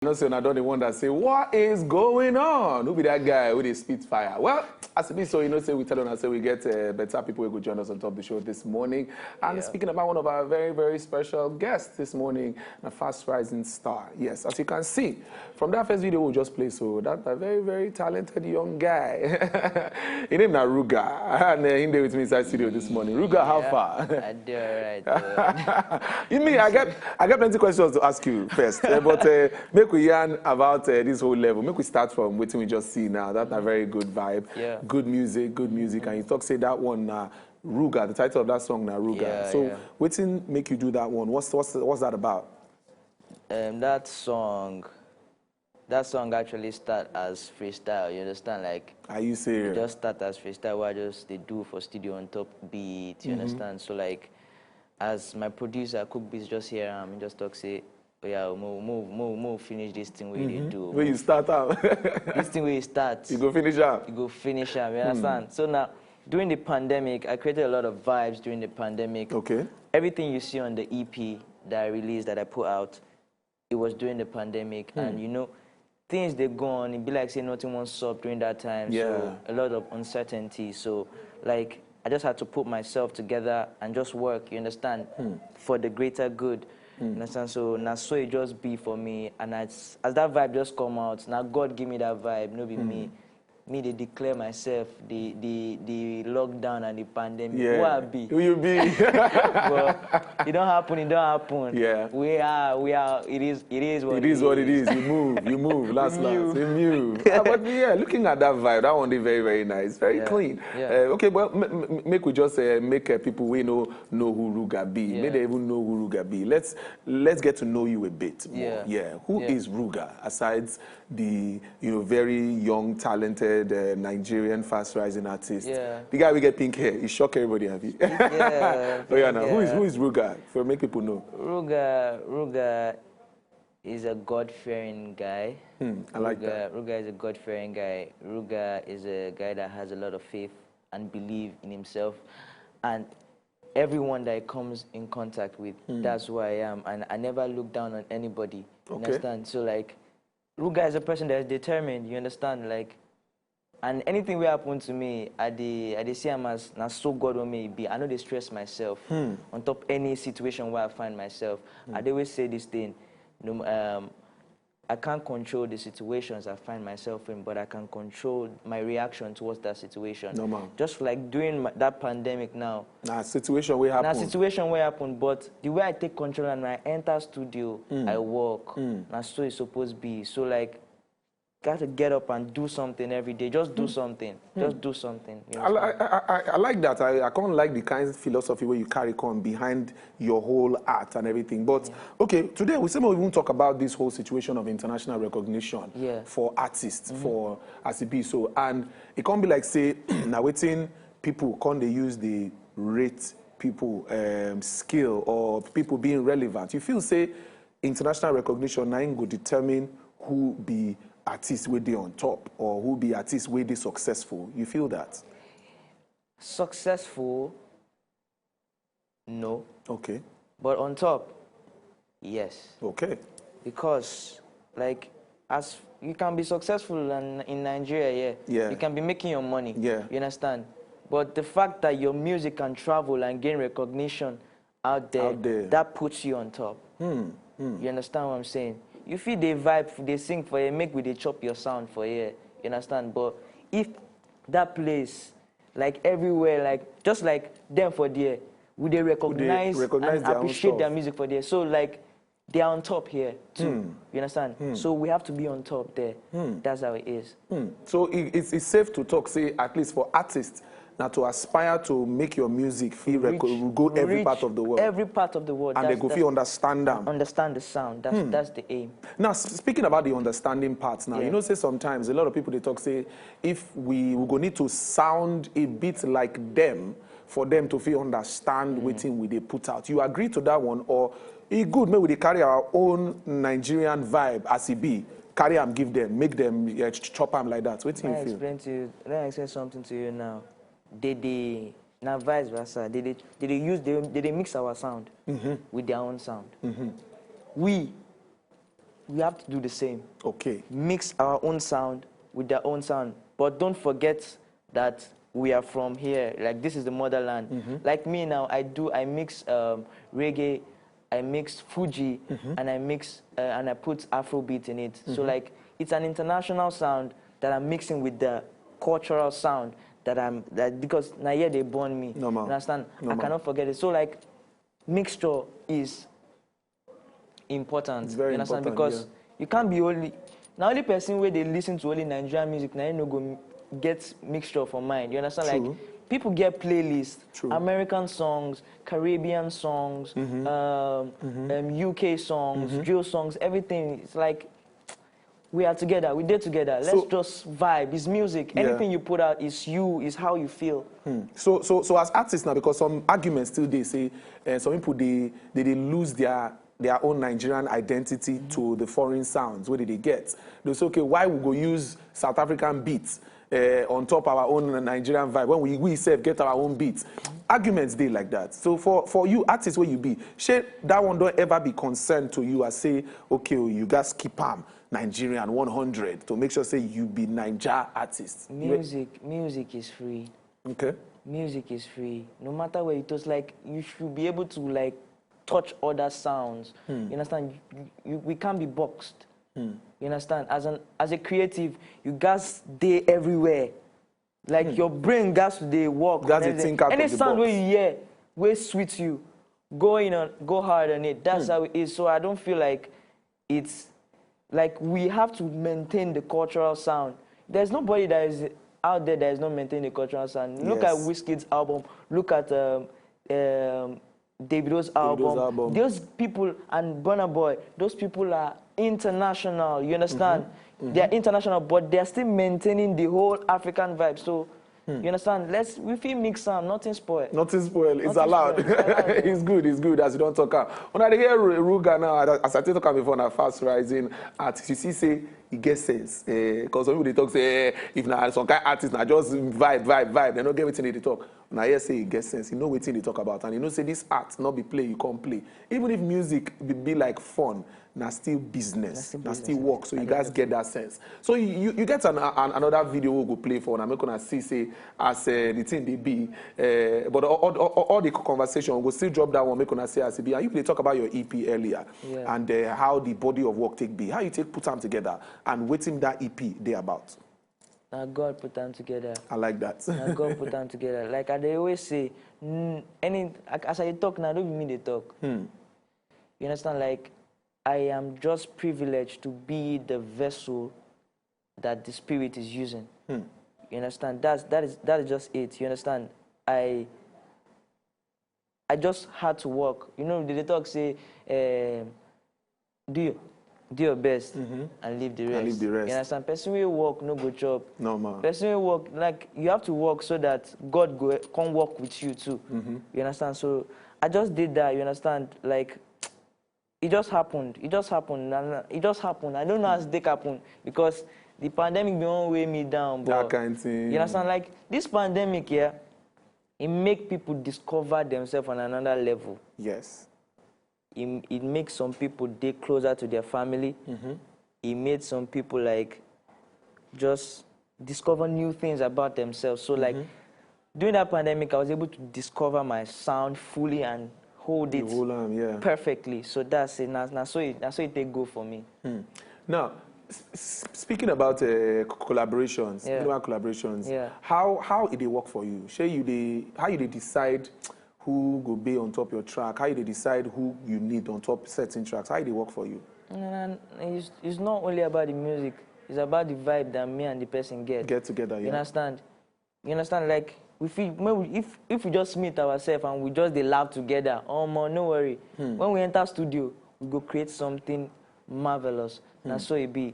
No, so I don't the one that say, what is going on? Who be that guy with his spitfire? Well, as it be so, say we tell on us, say we get better people who go join us on top of the show this morning. And speaking about one of our very, very special guests this morning, a fast rising star. Yes, as you can see, from that first video we just played, so that's a very, very talented young guy. His name is Ruga, and he's there with me inside studio this morning. Ruga, how far? I do alright. You mean, I get plenty of questions to ask you first, but make we yarn about this whole level. Make we start from what we just see now. That's a very good vibe. Yeah. Good music. And you talk, say that one, Ruga, the title of that song, Ruga. Yeah, so yeah. what make you do that one? What's that about? That song actually start as freestyle. You understand? Like, Are you serious? just start as freestyle. What they do for studio on top beat. You understand? So like, as my producer Cook Beats just here, just talk say, oh yeah, move, finish this thing where you do. When you start out, This thing where you start. you go finish out. You go finish up, you understand? So now, during the pandemic, I created a lot of vibes during the pandemic. Okay. Everything you see on the EP that I released, that I put out, it was during the pandemic. And things they go on, it be like say nothing won't stop during that time. Yeah. So a lot of uncertainty. So like, I just had to put myself together and just work, you understand, for the greater good. You understand? So now so it just be for me, and as that vibe just come out, now God give me that vibe, no be me. Me, they declare myself the lockdown and the pandemic. Yeah. Who I be? Who you be? But it don't happen. Yeah. We are. It is what It is what it is. You move. Last. You move. But yeah, looking at that vibe, that one is very, very nice. Very clean. Yeah. Okay, well, make we just make people we know who Ruga be. Yeah. Maybe they even know who Ruga be. Let's get to know you a bit more. Yeah. Who is Ruga, aside the very young, talented Nigerian fast rising artist? Yeah. The guy we get pink hair. He shock everybody, have you? Yeah. Oh yeah, now who is Ruga? For make people know. Ruga is a God-fearing guy. I like that. Ruga is a God-fearing guy. Ruga is a guy that has a lot of faith and belief in himself. And everyone that he comes in contact with, that's who I am. And I never look down on anybody. You understand? So like, Ruga is a person that is determined, you understand? Like, and anything will happen to me, I see him as not so God or may be. I know they stress myself on top any situation where I find myself. I always say this thing, I can't control the situations I find myself in, but I can control my reaction towards that situation. No, man. Just like during that pandemic now. Situation will happen. But the way I take control and when I enter studio, I work. That's so it's supposed to be. So like, got to get up and do something every day. Just do something. Just do something. You know I like that. I can't like the kind of philosophy where you carry on behind your whole art and everything. But okay, today we won't talk about this whole situation of international recognition for artists, for as it be so. And it can't be like say now waiting people can't they use the rate people skill or people being relevant. You feel say international recognition now go determine who be artists where they on top or who be artists where they successful. You feel that? Successful, no. Okay. But on top, yes. Okay. Because like as you can be successful in Nigeria, you can be making your money. Yeah. You understand? But the fact that your music can travel and gain recognition out there, that puts you on top. You understand what I'm saying? You feel they vibe, they sing for you, make with they chop your sound for you. You understand? But if that place, like everywhere, like just like them for there, would they recognize and appreciate their music for there? So like they are on top here too. You understand? So we have to be on top there. That's how it is. So it's safe to talk, say at least for artists, now to aspire to make your music feel go every part of the world. Every part of the world. And they go feel understand them. Understand the sound. That's the aim. Now, speaking about the understanding parts now, you know, say sometimes a lot of people, they talk, say, if we go need to sound a bit like them for them to feel understand waiting we they put out. You agree to that one? Or it good, maybe we carry our own Nigerian vibe as it be, carry them, give them, make them chop them like that. What do you feel? Let me explain something to you now. Now vice versa. They mix our sound with their own sound. We we have to do the same. Okay. Mix our own sound with their own sound. But don't forget that we are from here. Like, this is the motherland. Like me now, I mix reggae, I mix Fuji, and I mix and I put Afrobeat in it. So like, it's an international sound that I'm mixing with the cultural sound because Naija they born me. No, man. Understand? No, I cannot forget it. So like, mixture is important. It's very understand? important, Because you can't be only person where they listen to only Nigerian music, now you no go get mixture for mind. You understand? True. Like, people get playlists, True. American songs, Caribbean songs, UK songs, drill songs, everything. It's like, we are together, we did together. Let's just vibe. It's music. Yeah. Anything you put out is you, is how you feel. So as artists now, because some arguments still they say, some people they lose their own Nigerian identity to the foreign sounds. Where did they get? They say, okay, why we go use South African beats on top of our own Nigerian vibe when we self get our own beats? Arguments they like that. So for you artists where you be, shey that one don't ever be concerned to you as say, okay, you guys keep Nigerian 100 to make sure say you be Naija artist. Music is free. Okay. Music is free. No matter where it was, like, you should be able to like touch other sounds. You understand? We can't be boxed. You understand? As a creative, you guys stay everywhere. Like your brain gas to dey work. Think out any of the sound box. where you hear, where sweet you, go hard on it. That's how it is. So I don't feel like it's like we have to maintain the cultural sound. There's nobody that is out there that is not maintaining the cultural sound. Look at Wizkid's album. Look at Davido's album. Those people, and Burna Boy, those people are international. You understand? They are international, but they are still maintaining the whole African vibe. So, you understand? We feel mix some, nothing spoil. Nothing spoil. It's allowed. It's good. It's good as you don't talk out. When I hear Ruga now, as I talk before, na fast rising artist, you see say he gets sense. Because some people they talk say if na some kind artist na just vibe. They don't get everything they talk. Now here say he gets sense. He know what they talk about, and you know say this art not be play, you can't play. Even if music be like fun, na still business, na still work. So you guys get that sense. So you get another video we go play for, and I'm gonna see say as the thing they be, but all the conversation we go still drop that one. Make gonna say as it be. And you play talk about your EP earlier, and how the body of work take be, how you take put them together, and waiting that EP they about. Now God put them together. I like that. Now God put them together. Like they always say, as I talk now, don't be me they talk. You understand? Like, I am just privileged to be the vessel that the Spirit is using. You understand? That is just it. You understand? I just had to work. You know, the talk say, do your best and leave the rest. And leave the rest. You understand? Person will work, no go job. No man. Person will work, like, you have to work so that God can work with you too. You understand? So I just did that. You understand? Like, it just happened. I don't know how it happened because the pandemic don't weigh me down. But That kind of thing. you understand? Like, this pandemic here, it make people discover themselves on another level. Yes. It makes some people dey closer to their family. It made some people like just discover new things about themselves. So like during that pandemic, I was able to discover my sound fully and hold it perfectly. So that's it. Now so it take go for me. Now, speaking about collaborations, how it they work for you? How you they decide who go be on top your track? How they decide who you need on top certain tracks? How they work for you? It's not only about the music. It's about the vibe that me and the person get together. Yeah. You understand? You understand? Like, if we just meet ourselves and we just they laugh together, no worry. When we enter studio, we go create something marvelous. And so it be.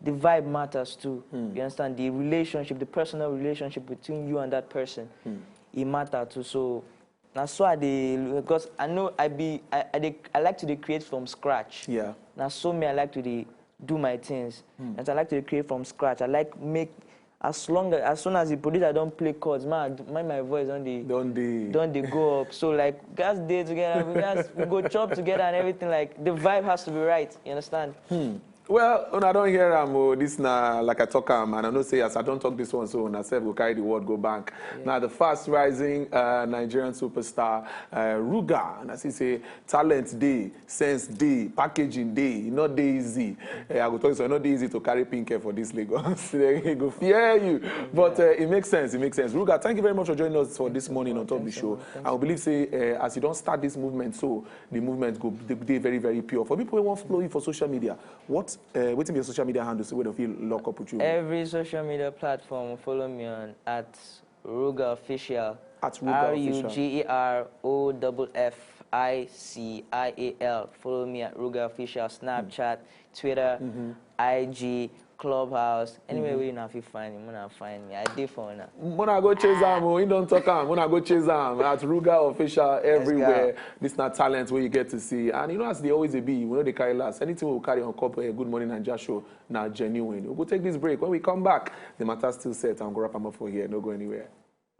The vibe matters too. You understand? The relationship, the personal relationship between you and that person, it matters too. So now so because I know I like to create from scratch. Yeah. Now so me I like to do my things. And I like to create from scratch. I like make as soon as the producer don't play chords, my voice don't they go up. So like guys day together, we go chop together and everything. Like the vibe has to be right. You understand? Well, when I don't hear this na like I talk and I know say as I don't talk this one, so I said will carry the word go back. Yeah. Now the fast rising Nigerian superstar Ruga, and as he say, talent day, sense day, packaging day, not day easy. I will tell you, so not easy to carry pink hair for this Lagos. They go fear you, but it makes sense. It makes sense. Ruga, thank you very much for joining us for this morning on top of the show. I will believe say as you don't start this movement, so the movement go be very very pure. For people who want to follow you for social media, what what's your social media handle so we don't feel lock up with you? Every social media platform, follow me on at Ruga Official. At Ruga RUGEROFFICIAL. Follow me at Ruga Official. Snapchat, Twitter, IG, Clubhouse. Anywhere where you know if you find me, I'm gonna find me. I did for now. Mona go chase them, you don't talk am. Mona go chase them at Ruga Official everywhere. This not talent where you get to see, and you know as they always be. We know they carry last. Anything we will carry on cup Good Morning Naija show now genuine. We'll go take this break. When we come back, the matter still set. I'm gonna wrap them up for here. No go anywhere.